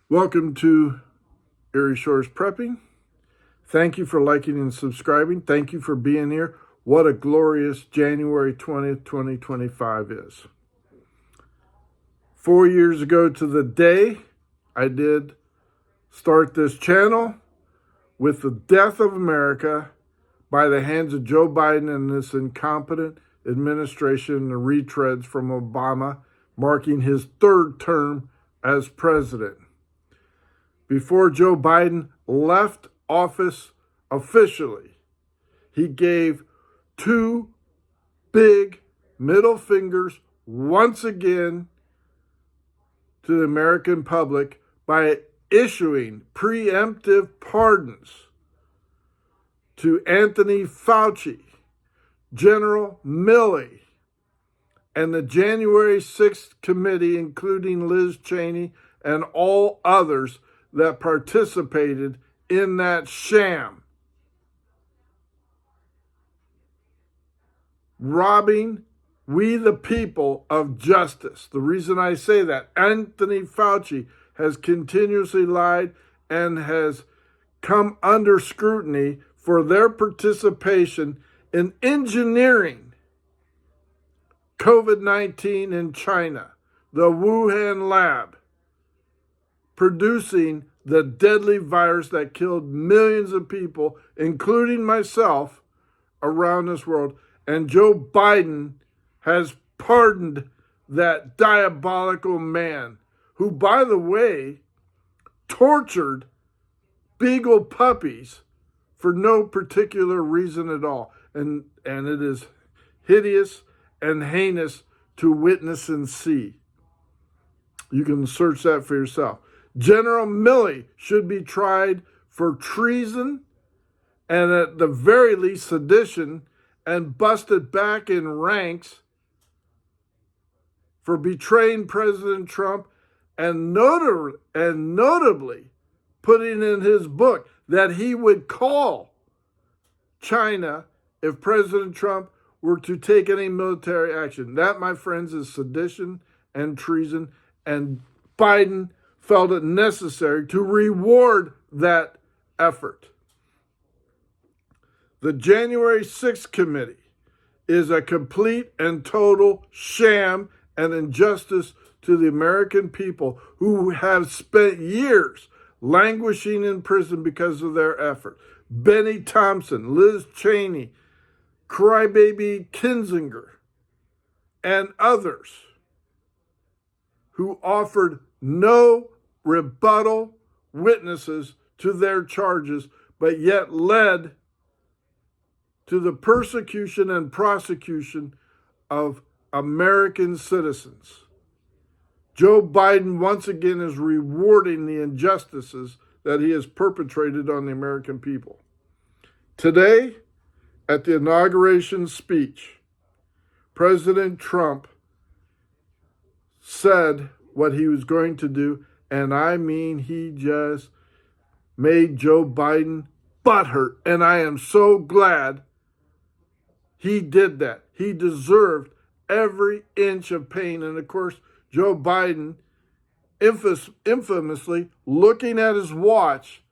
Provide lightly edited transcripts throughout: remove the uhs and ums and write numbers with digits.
Welcome to Erie Shores Prepping. Thank you for liking and subscribing. Thank you for being here. What a glorious January 20th, 2025 is. 4 years ago to the day, I did start this channel with the death of America by the hands of Joe Biden and this incompetent administration, the retreads from Obama, marking his third term as president. Before Joe Biden left office officially, he gave two big middle fingers once again to the American public by issuing preemptive pardons to Anthony Fauci, General Milley, and the January 6th committee, including Liz Cheney and all others that participated in that sham, robbing we the people of justice. The reason I say that, Anthony Fauci has continuously lied and has come under scrutiny for their participation in engineering COVID-19 in China, the Wuhan lab, producing the deadly virus that killed millions of people, including myself, around this world. And Joe Biden has pardoned that diabolical man, who, by the way, tortured beagle puppies for no particular reason at all. And it is hideous and heinous to witness and see. You can search that for yourself. General Milley should be tried for treason and at the very least sedition and busted back in ranks for betraying President Trump and notably putting in his book that he would call China if President Trump were to take any military action. That, my friends, is sedition and treason, and Biden felt it necessary to reward that effort. The January 6th committee is a complete and total sham and injustice to the American people who have spent years languishing in prison because of their effort. Benny Thompson, Liz Cheney, Crybaby Kinzinger, and others who offered no rebuttal witnesses to their charges, but yet led to the persecution and prosecution of American citizens. Joe Biden once again is rewarding the injustices that he has perpetrated on the American people. Today, at the inauguration speech, President Trump said what he was going to do, and I mean, he just made Joe Biden butthurt, and I am so glad he did that. He deserved every inch of pain. And of course, Joe Biden infamously looking at his watch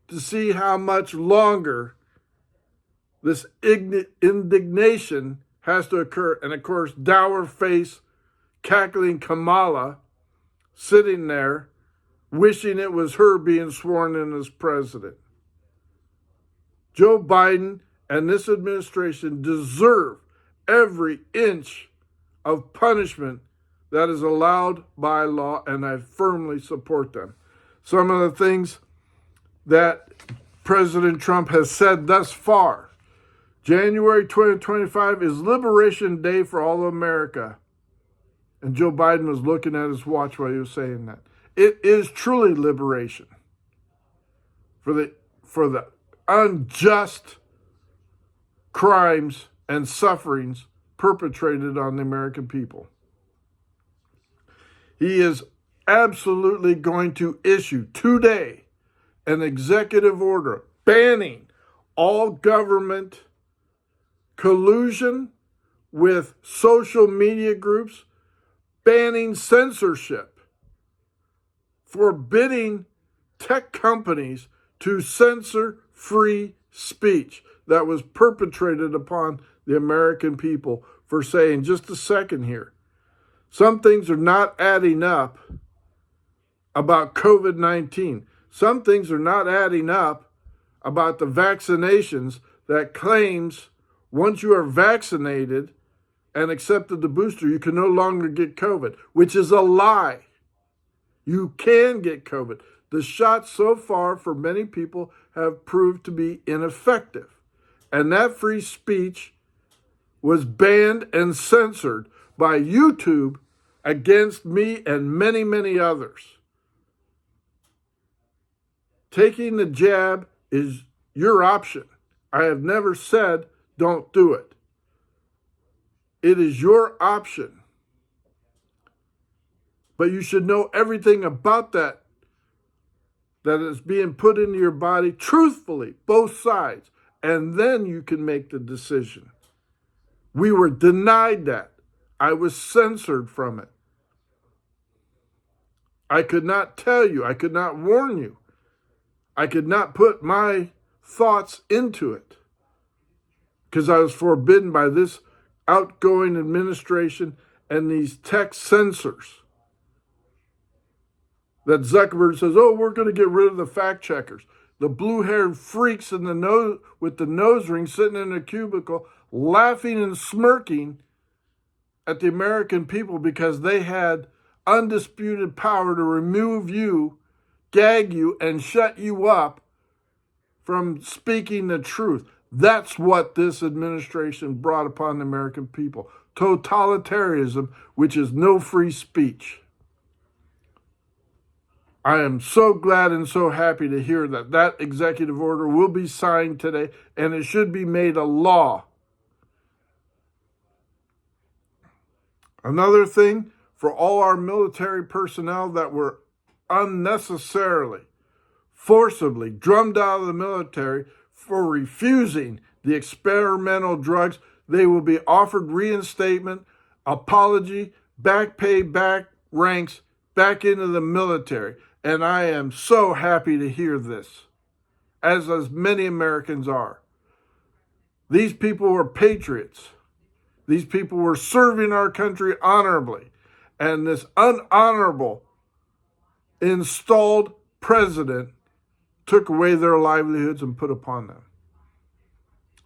to see how much longer this indignation has to occur. And of course, dour face, cackling Kamala sitting there, wishing it was her being sworn in as president. Joe Biden and this administration deserve every inch of punishment that is allowed by law, and I firmly support them. Some of the things that President Trump has said thus far: January 2025 is Liberation Day for all of America. And Joe Biden was looking at his watch while he was saying that. It is truly liberation for the unjust crimes and sufferings perpetrated on the American people. He is absolutely going to issue today an executive order banning all government collusion with social media groups, banning censorship forbidding tech companies to censor free speech that was perpetrated upon the American people for saying, just a second here, some things are not adding up about COVID-19. Some things are not adding up about the vaccinations that claims once you are vaccinated and accepted the booster, you can no longer get COVID, which is a lie. You can get COVID. The shots so far for many people have proved to be ineffective. And that free speech was banned and censored by YouTube against me and many, many others. Taking the jab is your option. I have never said don't do it. It is your option. But you should know everything about that is being put into your body truthfully, both sides, and then you can make the decision. We were denied that. I was censored from it. I could not tell you. I could not warn you. I could not put my thoughts into it because I was forbidden by this outgoing administration and these tech censors. That Zuckerberg says, oh, we're going to get rid of the fact checkers. The blue-haired freaks in the nose with the nose ring sitting in a cubicle laughing and smirking at the American people because they had undisputed power to remove you, gag you, and shut you up from speaking the truth. That's what this administration brought upon the American people. Totalitarianism, which is no free speech. I am so glad and so happy to hear that that executive order will be signed today, and it should be made a law. Another thing, for all our military personnel that were unnecessarily, forcibly drummed out of the military for refusing the experimental drugs, they will be offered reinstatement, apology, back pay, back ranks, back into the military. And I am so happy to hear this, as many Americans are. These people were patriots. These people were serving our country honorably. And this unhonorable installed president took away their livelihoods and put upon them.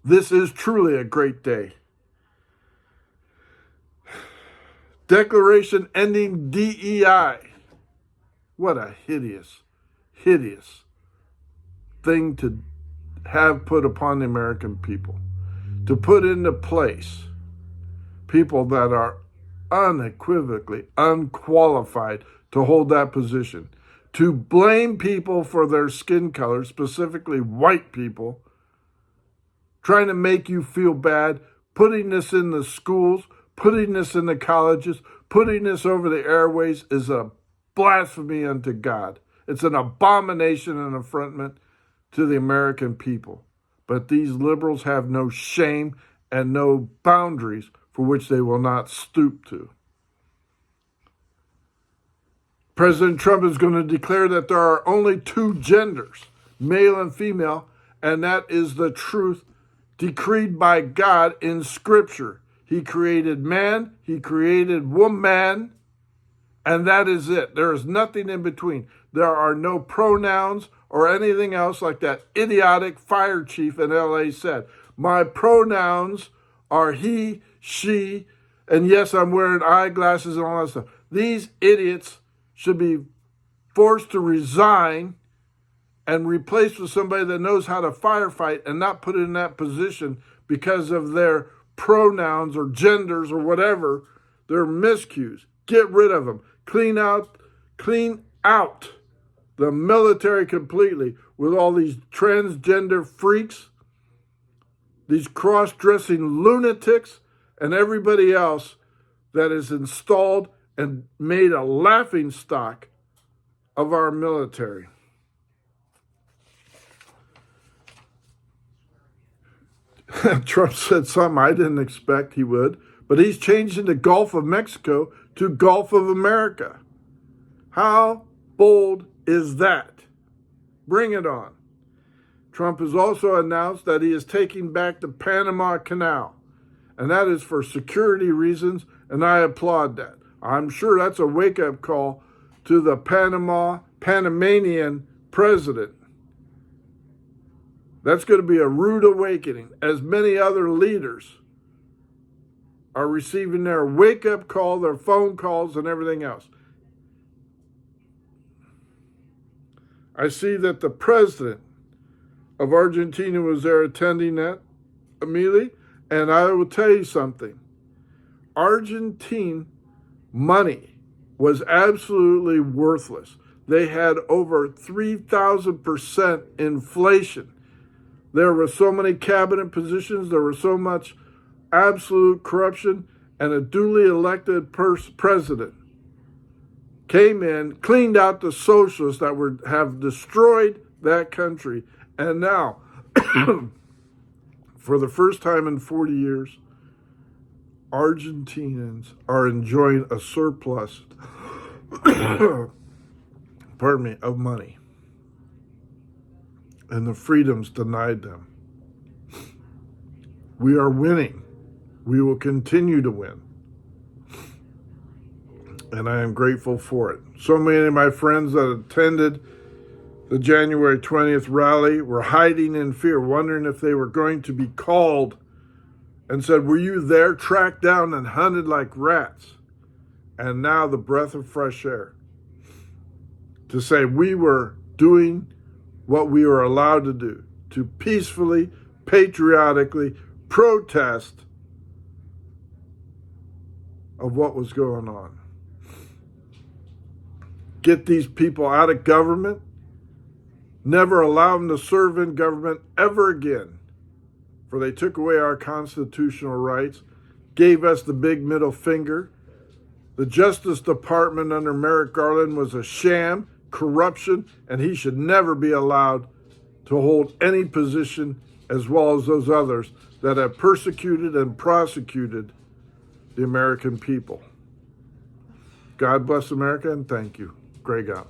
This is truly a great day. Declaration ending DEI. What a hideous, hideous thing to have put upon the American people. To put into place people that are unequivocally unqualified to hold that position. To blame people for their skin color, specifically white people, trying to make you feel bad, putting this in the schools, putting this in the colleges, putting this over the airways is a blasphemy unto God. It's an abomination and affrontment to the American people. But these liberals have no shame and no boundaries for which they will not stoop to. President Trump is going to declare that there are only two genders, male and female, and that is the truth decreed by God in Scripture. He created man, he created woman, and that is it. There is nothing in between. There are no pronouns or anything else like that idiotic fire chief in LA said. My pronouns are he, she, and yes, I'm wearing eyeglasses and all that stuff. These idiots should be forced to resign and replaced with somebody that knows how to firefight and not put in that position because of their pronouns or genders or whatever. They're miscues. Get rid of them. Clean out the military completely with all these transgender freaks, these cross-dressing lunatics, and everybody else that is installed and made a laughing stock of our military. Trump said something I didn't expect he would, but he's changing the Gulf of Mexico to Gulf of America. How bold is that? Bring it on. Trump has also announced that he is taking back the Panama Canal, and that is for security reasons, and I applaud that. I'm sure that's a wake-up call to the Panamanian president. That's going to be a rude awakening, as many other leaders are receiving their wake-up call, their phone calls, and everything else. I see that the president of Argentina was there attending that, Amelie, and I will tell you something. Argentine money was absolutely worthless. They had over 3,000% inflation. There were so many cabinet positions, there was so much absolute corruption, and a duly elected president came in, cleaned out the socialists that have destroyed that country, and now, for the first time in 40 years, Argentinians are enjoying a surplus of money. And the freedoms denied them. We are winning. We will continue to win. And I am grateful for it. So many of my friends that attended the January 20th rally were hiding in fear, wondering if they were going to be called and said, "Were you there?" Tracked down and hunted like rats. And now the breath of fresh air to say we were doing what we were allowed to do, to peacefully, patriotically protest of what was going on. Get these people out of government. Never allow them to serve in government ever again. For they took away our constitutional rights, gave us the big middle finger. The Justice Department under Merrick Garland was a sham, corruption, and he should never be allowed to hold any position, as well as those others that have persecuted and prosecuted the American people. God bless America, and thank you. Greg out.